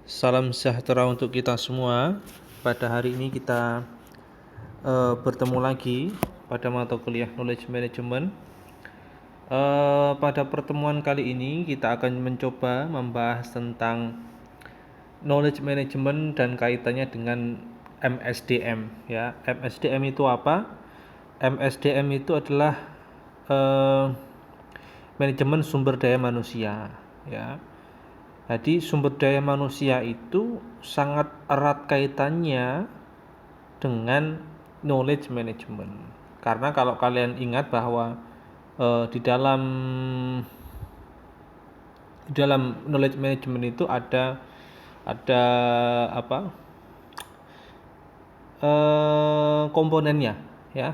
Salam sejahtera untuk kita semua. Pada hari ini kita bertemu lagi pada mata kuliah Knowledge Management. Pada pertemuan kali ini kita akan mencoba membahas tentang Knowledge Management dan kaitannya dengan MSDM. Ya, MSDM itu apa? MSDM itu adalah eh, manajemen sumber daya manusia. Ya. Jadi sumber daya manusia itu sangat erat kaitannya dengan knowledge management. Karena kalau kalian ingat bahwa di dalam knowledge management itu ada apa komponennya, ya.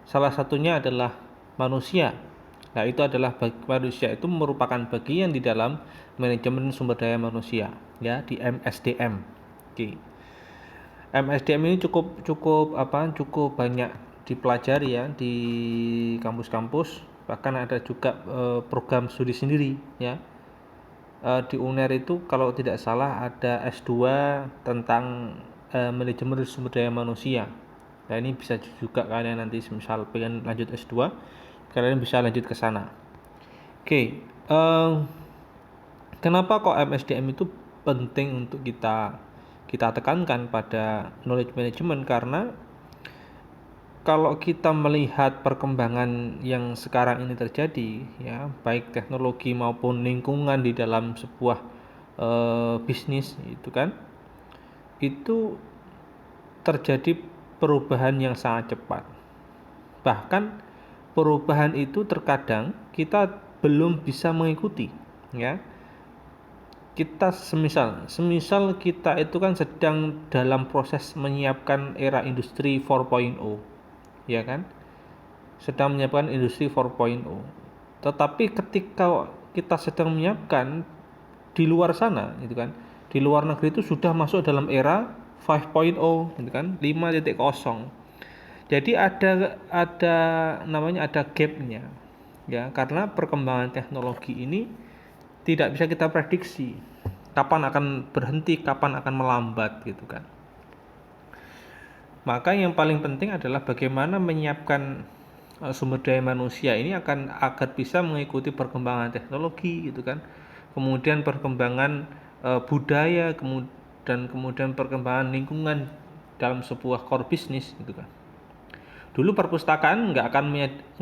Salah satunya adalah manusia. Nah, itu adalah manusia itu merupakan bagian di dalam manajemen sumber daya manusia, ya, di MSDM. Oke. MSDM ini cukup banyak dipelajari ya di kampus-kampus, bahkan ada juga program studi sendiri, ya. Di UNER itu kalau tidak salah ada S2 tentang manajemen sumber daya manusia. Nah, ini bisa juga kalian nanti misal pengen lanjut S2, kalian bisa lanjut ke sana. Oke, kenapa kok MSDM itu penting untuk kita tekankan pada knowledge management? Karena kalau kita melihat perkembangan yang sekarang ini terjadi, ya, baik teknologi maupun lingkungan di dalam sebuah bisnis itu terjadi perubahan yang sangat cepat. Bahkan perubahan itu terkadang kita belum bisa mengikuti, ya. Kita semisal kita itu kan sedang dalam proses menyiapkan era industri 4.0, ya kan? Sedang menyiapkan industri 4.0. Tetapi ketika kita sedang menyiapkan di luar sana, gitu kan, di luar negeri itu sudah masuk dalam era 5.0, gitu kan, 5.0. Jadi ada gapnya, ya, karena perkembangan teknologi ini tidak bisa kita prediksi kapan akan berhenti, kapan akan melambat, gitu kan. Maka yang paling penting adalah bagaimana menyiapkan sumber daya manusia ini agar bisa mengikuti perkembangan teknologi, gitu kan. Kemudian perkembangan budaya, kemudian perkembangan lingkungan dalam sebuah core bisnis, gitu kan. Dulu perpustakaan nggak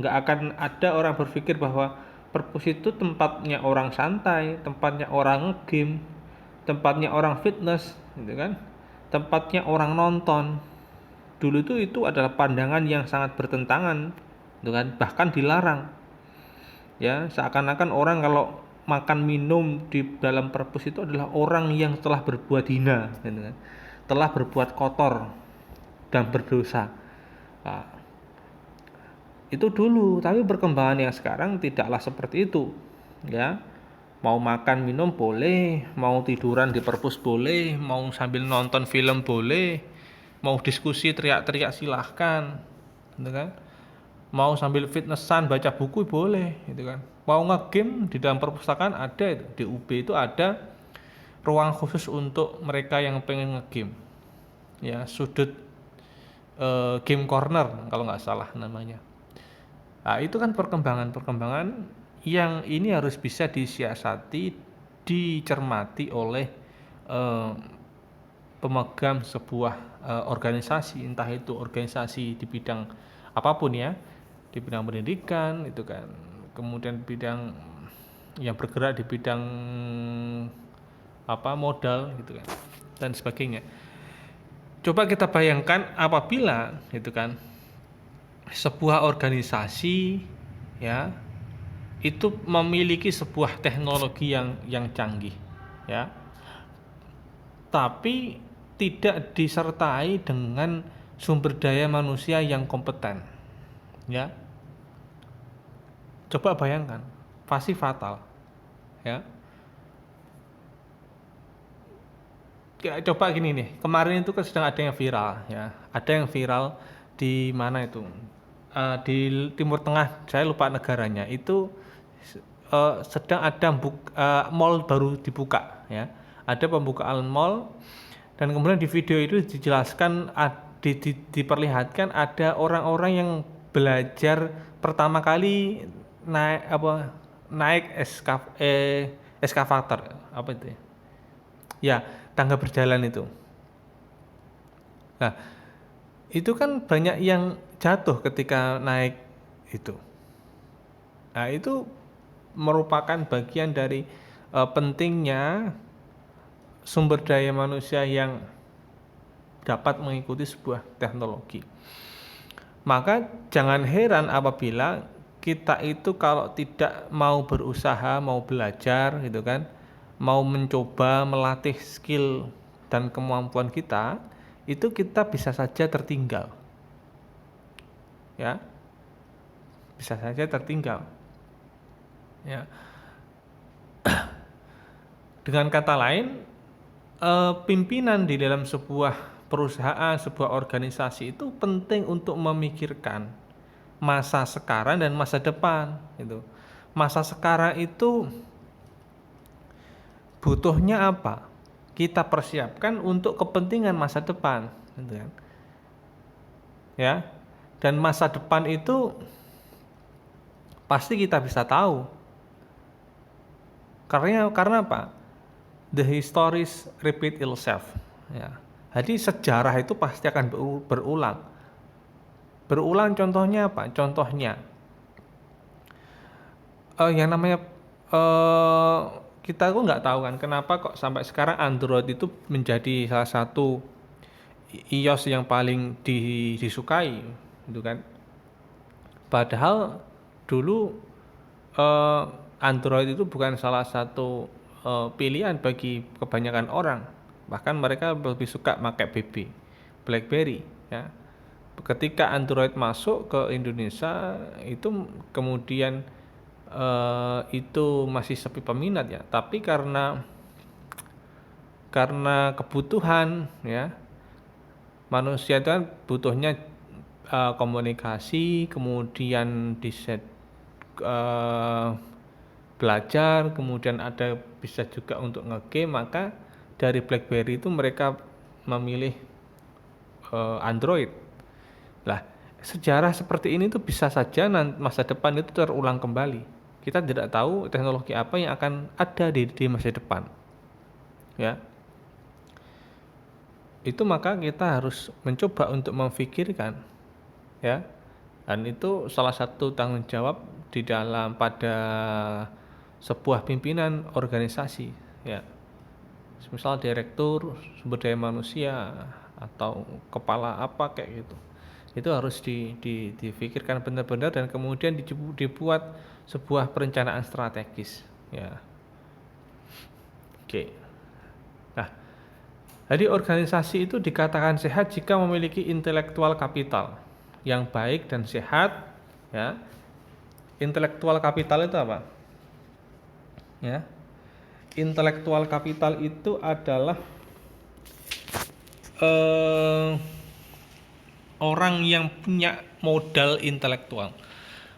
akan ada orang berpikir bahwa perpus itu tempatnya orang santai, tempatnya orang ngegame, tempatnya orang fitness, gitu kan, tempatnya orang nonton. Dulu itu adalah pandangan yang sangat bertentangan, gitu kan, bahkan dilarang, ya. Seakan-akan orang kalau makan minum di dalam perpus itu adalah orang yang telah berbuat hina, gitu kan, telah berbuat kotor dan berdosa. Nah, itu dulu, tapi perkembangan yang sekarang tidaklah seperti itu, ya. Mau makan minum boleh, mau tiduran di perpus boleh, mau sambil nonton film boleh, mau diskusi teriak-teriak silahkan, gitu kan. Mau sambil fitnessan baca buku boleh, gitu kan. Mau ngegame di dalam perpustakaan ada itu, di UB itu ada ruang khusus untuk mereka yang pengen ngegame, ya, sudut game corner kalau nggak salah namanya. Nah, itu kan perkembangan yang ini harus bisa disiasati, dicermati oleh eh, pemegang sebuah organisasi, entah itu organisasi di bidang apapun, ya, di bidang pendidikan itu kan, kemudian bidang yang bergerak di bidang modal, gitu kan, dan sebagainya. Coba kita bayangkan apabila, gitu kan, sebuah organisasi, ya, itu memiliki sebuah teknologi yang canggih, ya, tapi tidak disertai dengan sumber daya manusia yang kompeten, ya. Coba bayangkan, pasti fatal, ya. Coba gini nih, kemarin itu kan sedang ada yang viral, ya, ada yang viral di mana itu, di Timur Tengah, saya lupa negaranya, itu sedang ada mall baru dibuka, ya. Ada pembukaan mall dan kemudian di video itu dijelaskan diperlihatkan ada orang-orang yang belajar pertama kali naik eskavator apa itu ya? Ya, tangga berjalan itu. Nah, itu kan banyak yang jatuh ketika naik itu. Nah, itu merupakan bagian dari pentingnya sumber daya manusia yang dapat mengikuti sebuah teknologi. Maka jangan heran apabila kita itu kalau tidak mau berusaha, mau belajar gitu kan, mau mencoba melatih skill dan kemampuan kita, itu kita bisa saja tertinggal. Ya. Bisa saja tertinggal. Ya. Dengan kata lain, pimpinan di dalam sebuah perusahaan, sebuah organisasi itu penting untuk memikirkan masa sekarang dan masa depan. Gitu. Masa sekarang itu butuhnya apa? Kita persiapkan untuk kepentingan masa depan. Gitu kan. Ya, dan masa depan itu pasti kita bisa tahu. Karena apa? The histories repeat itself. Ya. Jadi sejarah itu pasti akan berulang. Berulang contohnya apa? Contohnya yang namanya kita nggak tahu kan kenapa kok sampai sekarang Android itu menjadi salah satu iOS yang paling disukai, gitu kan? Padahal dulu Android itu bukan salah satu pilihan bagi kebanyakan orang, bahkan mereka lebih suka pakai BlackBerry ya. Ketika Android masuk ke Indonesia itu kemudian itu masih sepi peminat ya, tapi karena kebutuhan ya, manusia itu kan butuhnya komunikasi, kemudian belajar, kemudian ada bisa juga untuk nge-game, maka dari BlackBerry itu mereka memilih Android. Lah, sejarah seperti ini tuh bisa saja masa depan itu terulang kembali. Kita tidak tahu teknologi apa yang akan ada di masa depan. Ya. Itu maka kita harus mencoba untuk memfikirkan ya. Dan itu salah satu tanggung jawab di dalam pada sebuah pimpinan organisasi ya, misal direktur sumber daya manusia atau kepala apa kayak gitu, itu harus difikirkan benar-benar dan kemudian dibuat sebuah perencanaan strategis ya. Oke. Nah, jadi organisasi itu dikatakan sehat jika memiliki intelektual kapital yang baik dan sehat ya. Intelektual kapital itu apa? Ya, intelektual kapital itu adalah orang yang punya modal intelektual,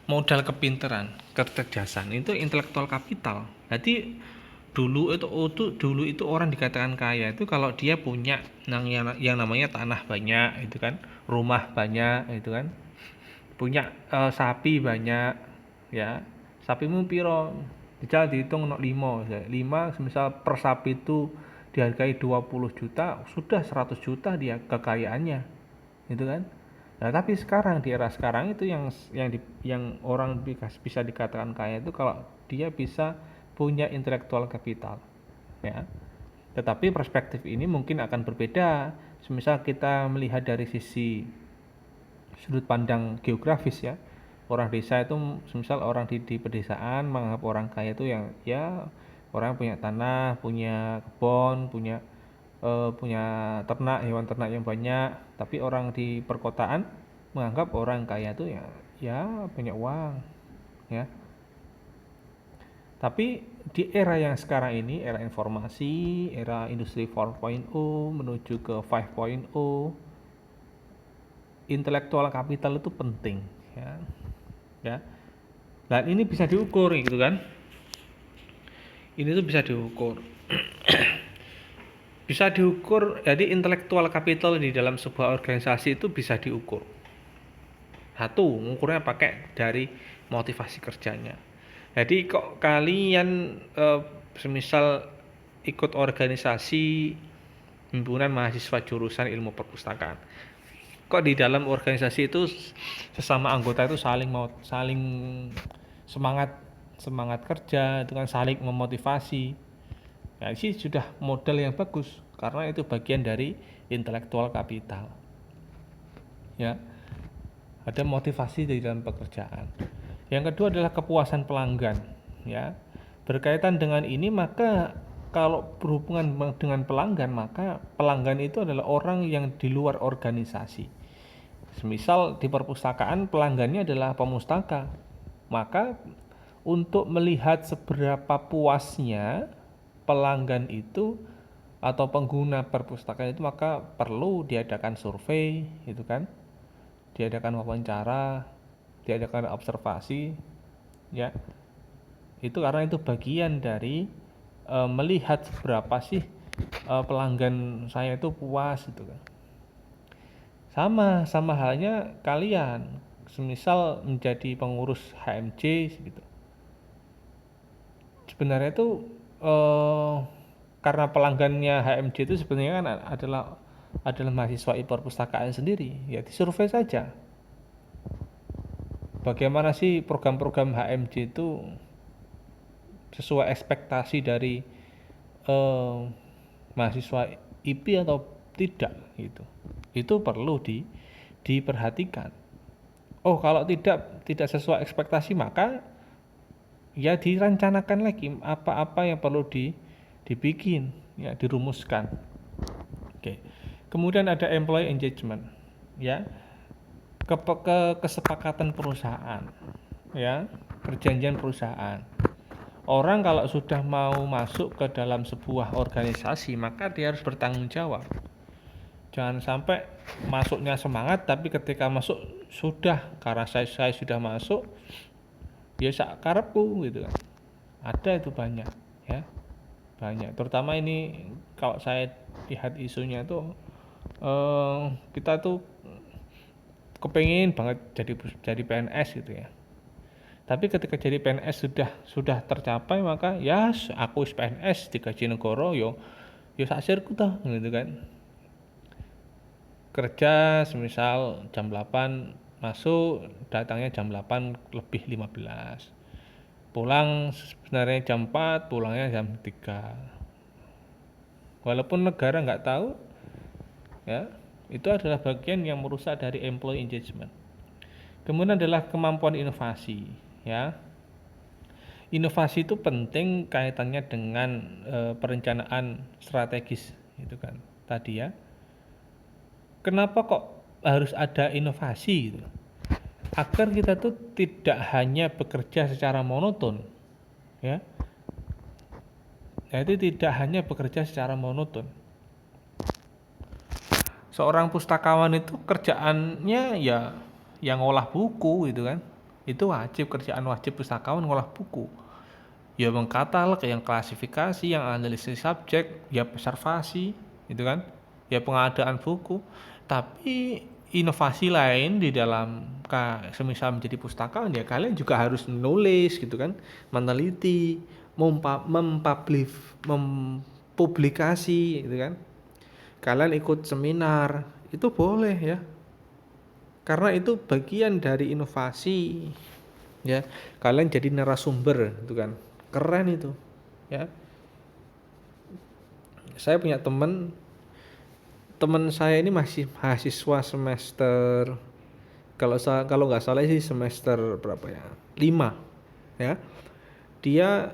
modal kepintaran, kecerdasan, itu intelektual kapital. Jadi dulu itu orang dikatakan kaya itu kalau dia punya yang namanya tanah banyak, itu kan, rumah banyak, itu kan, punya sapi banyak, ya, sapimu piro? Bisa dihitung 5 misal per sapi itu dihargai 20 juta, sudah 100 juta dia kekayaannya, gitu kan. Nah, tapi sekarang di era sekarang itu yang orang bisa dikatakan kaya itu kalau dia bisa punya intellectual capital, ya. Tetapi perspektif ini mungkin akan berbeda. Semisal kita melihat dari sisi sudut pandang geografis ya. Orang desa itu misal orang di pedesaan menganggap orang kaya itu yang ya orang punya tanah, punya kebun, punya ternak, hewan ternak yang banyak. Tapi orang di perkotaan menganggap orang kaya itu ya banyak uang ya. Tapi di era yang sekarang ini, era informasi, era industri 4.0 menuju ke 5.0, intelektual kapital itu penting ya. Ya. Dan ini bisa diukur gitu kan. Ini tuh bisa diukur. Bisa diukur, jadi intellectual capital di dalam sebuah organisasi itu bisa diukur. Satu, ngukurnya pakai dari motivasi kerjanya. Jadi kok kalian semisal ikut organisasi himpunan mahasiswa jurusan ilmu perpustakaan, kok di dalam organisasi itu sesama anggota itu saling semangat semangat kerja itu kan, saling memotivasi. Nah, ini sudah modal yang bagus karena itu bagian dari intellectual capital. Ya, ada motivasi di dalam pekerjaan. Yang kedua adalah kepuasan pelanggan. Ya, berkaitan dengan ini, maka kalau berhubungan dengan pelanggan, maka pelanggan itu adalah orang yang di luar organisasi. Semisal di perpustakaan pelanggannya adalah pemustaka, maka untuk melihat seberapa puasnya pelanggan itu atau pengguna perpustakaan itu, maka perlu diadakan survei, itu kan, diadakan wawancara, diadakan observasi, ya. Itu karena itu bagian dari melihat seberapa sih pelanggan saya itu puas, itu kan. Sama halnya kalian, semisal menjadi pengurus HMJ gitu. Sebenarnya itu karena pelanggannya HMJ itu sebenarnya kan adalah mahasiswa perpustakaan sendiri, ya disurvei saja. Bagaimana sih program-program HMJ itu sesuai ekspektasi dari mahasiswa IP atau tidak gitu. Itu perlu diperhatikan. Oh, kalau tidak sesuai ekspektasi, maka ya dirancanakan lagi apa-apa yang perlu dibikin, ya dirumuskan. Oke. Kemudian ada employee engagement, ya. Kesepakatan perusahaan, ya, perjanjian perusahaan. Orang kalau sudah mau masuk ke dalam sebuah organisasi, maka dia harus bertanggung jawab. Jangan sampai masuknya semangat, tapi ketika masuk sudah, karena saya sudah masuk, ya sak karepku gitu kan. Ada itu banyak, ya, banyak. Terutama ini kalau saya lihat isunya tuh kita tuh kepengin banget jadi PNS gitu ya. Tapi ketika jadi PNS sudah tercapai, maka ya aku PNS digaji negara, yo sak sirku toh gitu kan. Kerja semisal jam 8 masuk, datangnya jam 8 lebih 15. Pulang sebenarnya jam 4, pulangnya jam 3. Walaupun negara nggak tahu, ya, itu adalah bagian yang merusak dari employee engagement. Kemudian adalah kemampuan inovasi, ya. Inovasi itu penting kaitannya dengan perencanaan strategis, gitu kan. Tadi ya. Kenapa kok harus ada inovasi gitu? Agar kita tuh tidak hanya bekerja secara monoton, ya. Jadi tidak hanya bekerja secara monoton. Seorang pustakawan itu kerjaannya ya yang ngolah buku gitu kan. Itu kerjaan wajib pustakawan, ngolah buku. Ya mengkatalog, yang klasifikasi, yang analisis subjek, ya observasi, gitu kan. Ya pengadaan buku. Tapi inovasi lain di dalam semisal menjadi pustakawan, ya kalian juga harus menulis gitu kan, meneliti, mempublikasi gitu kan. Kalian ikut seminar, itu boleh ya. Karena itu bagian dari inovasi. Ya, kalian jadi narasumber gitu kan. Keren itu, ya. Saya punya teman saya ini masih mahasiswa semester, kalau nggak salah sih semester berapa ya, 5, ya. Dia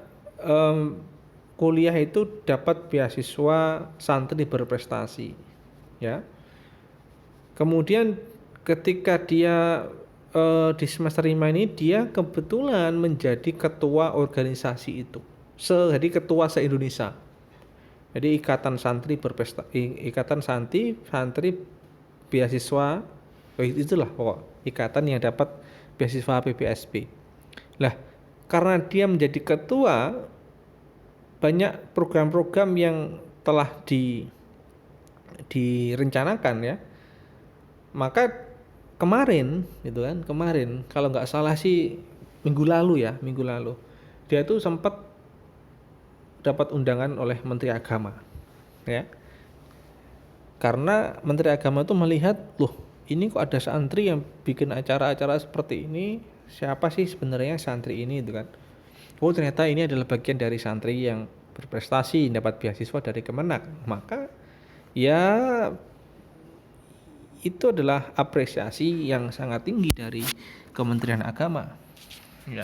kuliah itu dapat beasiswa santri berprestasi, ya. Kemudian ketika dia di semester 5 ini, dia kebetulan menjadi ketua organisasi itu, jadi ketua se-Indonesia. Jadi ikatan santri beasiswa, itulah pokok ikatan yang dapat beasiswa PBSP. Lah, karena dia menjadi ketua, banyak program-program yang telah direncanakan ya. Maka kemarin gitu kan, kalau nggak salah sih minggu lalu dia tuh sempat dapat undangan oleh Menteri Agama ya, karena Menteri Agama tuh melihat, loh ini kok ada santri yang bikin acara-acara seperti ini, siapa sih sebenarnya santri ini itu kan. Oh ternyata ini adalah bagian dari santri yang berprestasi, dapat beasiswa dari Kemenak. Maka ya itu adalah apresiasi yang sangat tinggi dari Kementerian Agama. Ya.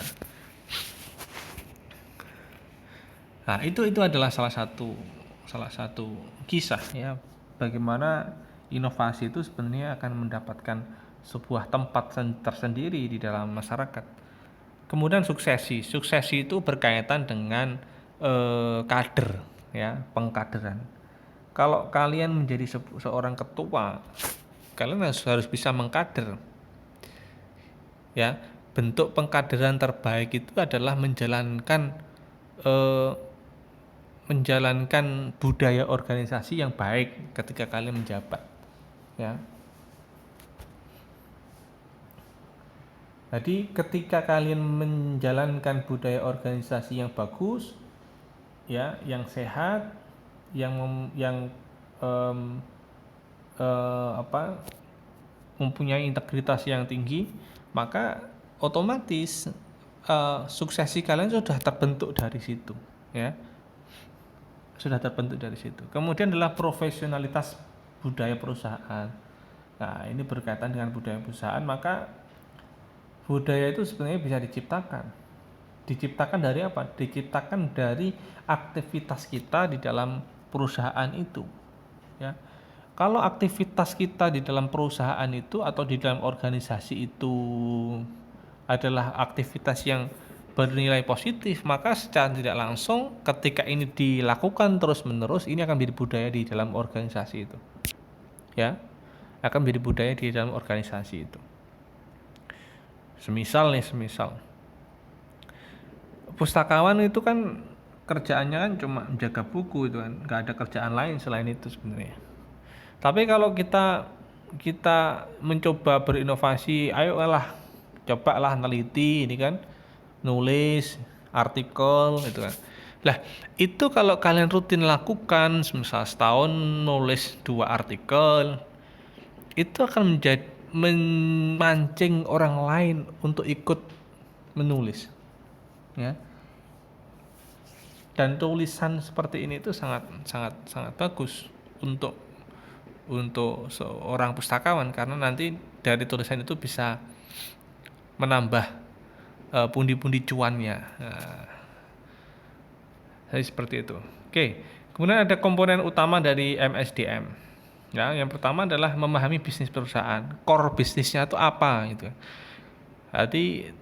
Nah, itu adalah salah satu kisah ya, bagaimana inovasi itu sebenarnya akan mendapatkan sebuah tempat tersendiri di dalam masyarakat. Kemudian suksesi itu berkaitan dengan kader ya, pengkaderan. Kalau kalian menjadi seorang ketua, kalian harus bisa mengkader ya. Bentuk pengkaderan terbaik itu adalah menjalankan budaya organisasi yang baik ketika kalian menjabat ya. Jadi ketika kalian menjalankan budaya organisasi yang bagus ya, yang sehat, yang mempunyai integritas yang tinggi, maka otomatis suksesi kalian sudah terbentuk dari situ ya. Kemudian adalah profesionalitas budaya perusahaan. Nah, ini berkaitan dengan budaya perusahaan, maka budaya itu sebenarnya bisa diciptakan dari apa? Diciptakan dari aktivitas kita di dalam perusahaan itu ya. Kalau aktivitas kita di dalam perusahaan itu atau di dalam organisasi itu adalah aktivitas yang bernilai positif, maka secara tidak langsung ketika ini dilakukan terus-menerus, ini akan menjadi budaya di dalam organisasi itu ya, akan menjadi budaya di dalam organisasi itu. Semisal pustakawan itu kan kerjaannya kan cuma menjaga buku itu kan, nggak ada kerjaan lain selain itu sebenarnya. Tapi kalau kita mencoba berinovasi, ayolah cobalah neliti ini kan, nulis artikel itu kan. Lah, itu kalau kalian rutin lakukan, misal setahun nulis 2 artikel, itu akan memancing orang lain untuk ikut menulis. Ya. Dan tulisan seperti ini itu sangat bagus untuk seorang pustakawan, karena nanti dari tulisan itu bisa menambah pundi-pundi cuannya. Jadi seperti itu. Oke. Kemudian ada komponen utama dari MSDM. Ya, yang pertama adalah memahami bisnis perusahaan. Core bisnisnya itu apa gitu. Jadi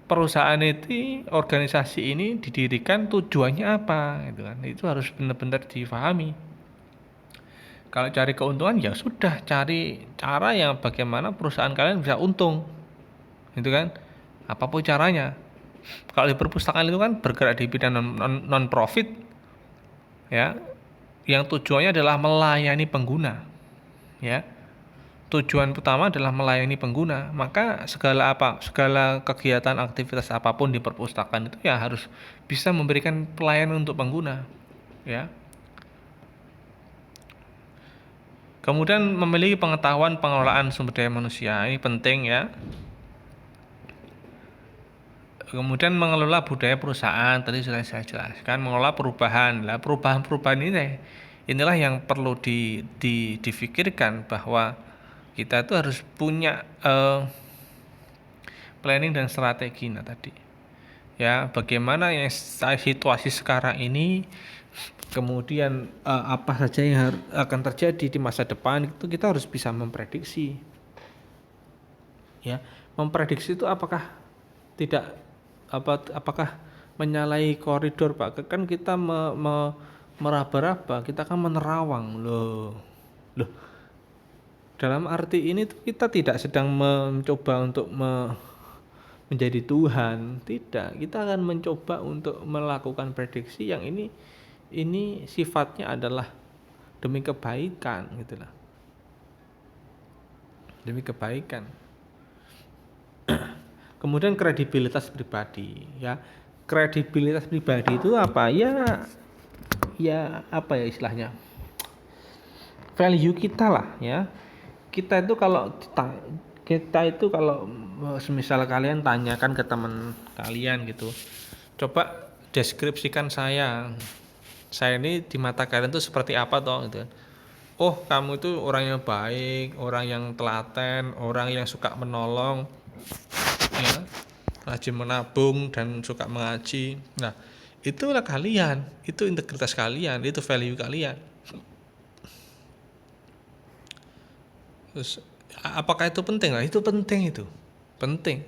perusahaan itu, organisasi ini didirikan tujuannya apa gitu kan. Itu harus benar-benar difahami. Kalau cari keuntungan ya sudah, cari cara yang bagaimana perusahaan kalian bisa untung. Gitu kan. Apapun caranya. Kalau di perpustakaan itu kan bergerak di bidang non profit ya, yang tujuannya adalah melayani pengguna ya. Tujuan utama adalah melayani pengguna, maka segala kegiatan aktivitas apapun di perpustakaan itu ya harus bisa memberikan pelayanan untuk pengguna ya. Kemudian memiliki pengetahuan pengelolaan sumber daya manusia, ini penting ya. Kemudian mengelola budaya perusahaan, tadi sudah saya jelaskan, mengelola perubahan. Nah, perubahan inilah yang perlu difikirkan, bahwa kita itu harus punya planning dan strategi. Nah tadi ya, bagaimana yang situasi sekarang ini, kemudian apa saja yang akan terjadi di masa depan, itu kita harus bisa memprediksi ya. Memprediksi itu apakah menyalahi koridor, Pak? Kan kita meraba-raba, kita kan menerawang loh. Dalam arti ini tuh kita tidak sedang mencoba untuk menjadi Tuhan. Tidak, kita akan mencoba untuk melakukan prediksi yang ini sifatnya adalah demi kebaikan gitulah. Demi kebaikan. Kemudian kredibilitas pribadi, ya. Kredibilitas pribadi itu apa? Ya apa ya istilahnya? Value kita lah, ya. Kita itu kalau semisal kalian tanyakan ke teman kalian gitu, coba deskripsikan saya ini di mata kalian tuh seperti apa toh gitu. Oh, kamu itu orang yang baik, orang yang telaten, orang yang suka menolong, ya, rajin menabung dan suka mengaji. Nah, itulah kalian, itu integritas kalian, itu value kalian. Terus apakah itu penting? Nah, itu penting itu. Penting.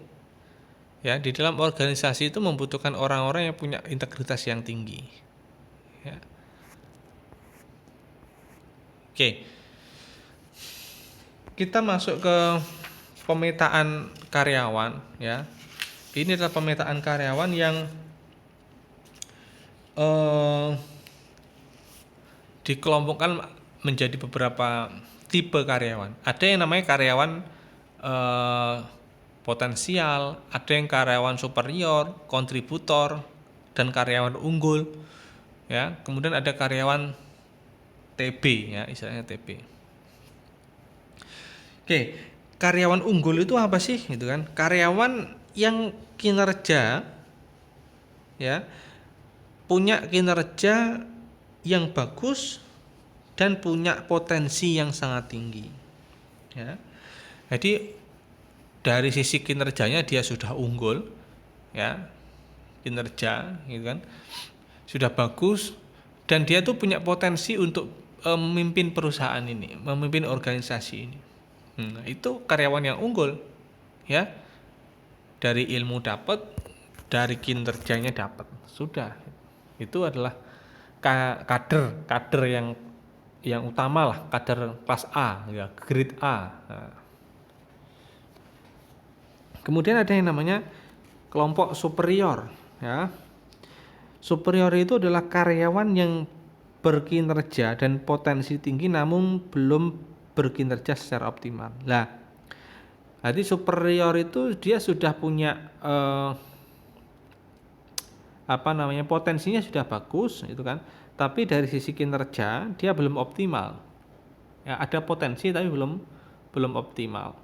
Ya, di dalam organisasi itu membutuhkan orang-orang yang punya integritas yang tinggi. Ya. Oke. Kita masuk ke pemetaan karyawan, ya. Ini adalah pemetaan karyawan yang dikelompokkan menjadi beberapa tipe karyawan. Ada yang namanya karyawan potensial, ada yang karyawan superior, kontributor, dan karyawan unggul. Ya, kemudian ada karyawan TB, ya, istilahnya TB. Oke, karyawan unggul itu apa sih, gitu kan? Karyawan yang kinerja, ya, punya kinerja yang bagus dan punya potensi yang sangat tinggi, ya. Jadi dari sisi kinerjanya dia sudah unggul, ya, kinerja, gitu kan, sudah bagus, dan dia tuh punya potensi untuk memimpin perusahaan ini, memimpin organisasi ini. Nah, itu karyawan yang unggul, ya. Dari ilmu dapat, dari kinerjanya dapat, sudah. Itu adalah kader yang utama lah, kader kelas A, ya, grade A. Nah. Kemudian ada yang namanya kelompok superior, ya. Superior itu adalah karyawan yang berkinerja dan potensi tinggi namun belum berkinerja secara optimal. Nah, jadi superior itu dia sudah punya potensinya sudah bagus, itu kan. Tapi dari sisi kinerja dia belum optimal. Ya, ada potensi tapi belum optimal.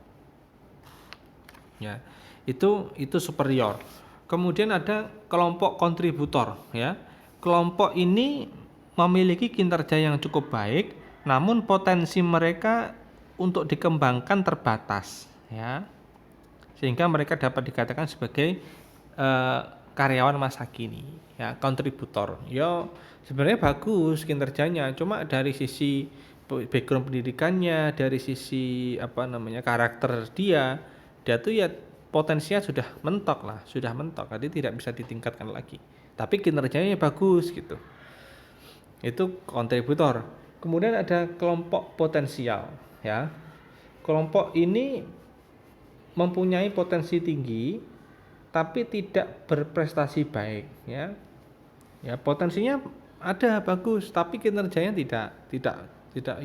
Ya, itu superior. Kemudian ada kelompok kontributor, ya. Kelompok ini memiliki kinerja yang cukup baik, namun potensi mereka untuk dikembangkan terbatas, ya. Sehingga mereka dapat dikatakan sebagai karyawan masa kini, ya, kontributor. Ya, sebenarnya bagus kinerjanya, cuma dari sisi background pendidikannya, dari sisi karakter dia tuh ya potensinya sudah mentok, jadi tidak bisa ditingkatkan lagi. Tapi kinerjanya bagus gitu. Itu kontributor. Kemudian ada kelompok potensial, ya. Kelompok ini mempunyai potensi tinggi tapi tidak berprestasi baik, ya. Ya, potensinya ada bagus tapi kinerjanya tidak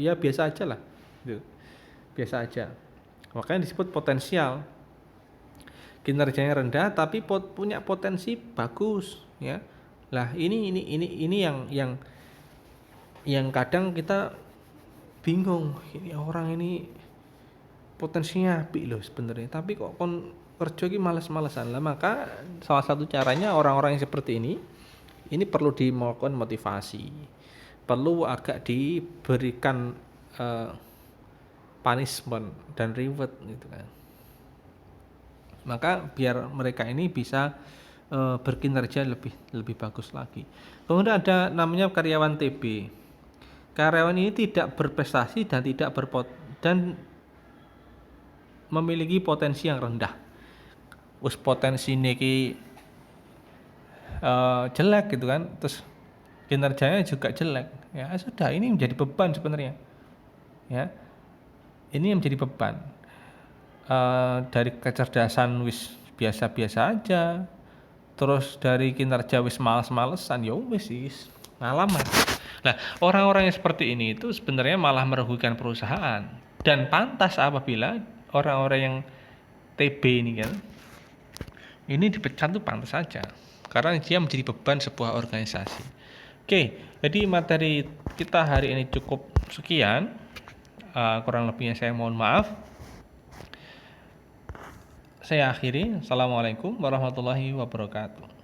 ya biasa aja lah. Gitu. Biasa aja. Makanya disebut potensial. Kinerjanya rendah tapi punya potensi bagus, ya. Lah ini yang kadang kita bingung, ini orang ini potensinya apik loh sebenarnya, tapi kok kerja iki males-malesan. Lah maka salah satu caranya orang-orang yang seperti ini perlu dimelakukan motivasi. Perlu agak diberikan punishment dan reward gitu kan. Maka biar mereka ini bisa berkinerja lebih bagus lagi. Kemudian ada namanya karyawan TB. Karyawan ini tidak berprestasi dan dan memiliki potensi yang rendah. Potensi niki jelek gitu kan, terus kinerjanya juga jelek. Ya sudah, ini menjadi beban sebenarnya. Ya, ini yang menjadi beban. Dari kecerdasan biasa-biasa aja, terus dari kinerja wis males-malesan, ya wis ngalaman. Nah, orang-orang yang seperti ini itu sebenarnya malah merugikan perusahaan, dan pantas apabila orang-orang yang TB ini kan ini dipecat tuh pantas saja, karena dia menjadi beban sebuah organisasi. Oke, jadi materi kita hari ini cukup sekian. Kurang lebihnya saya mohon maaf. Saya akhiri. Assalamualaikum warahmatullahi wabarakatuh.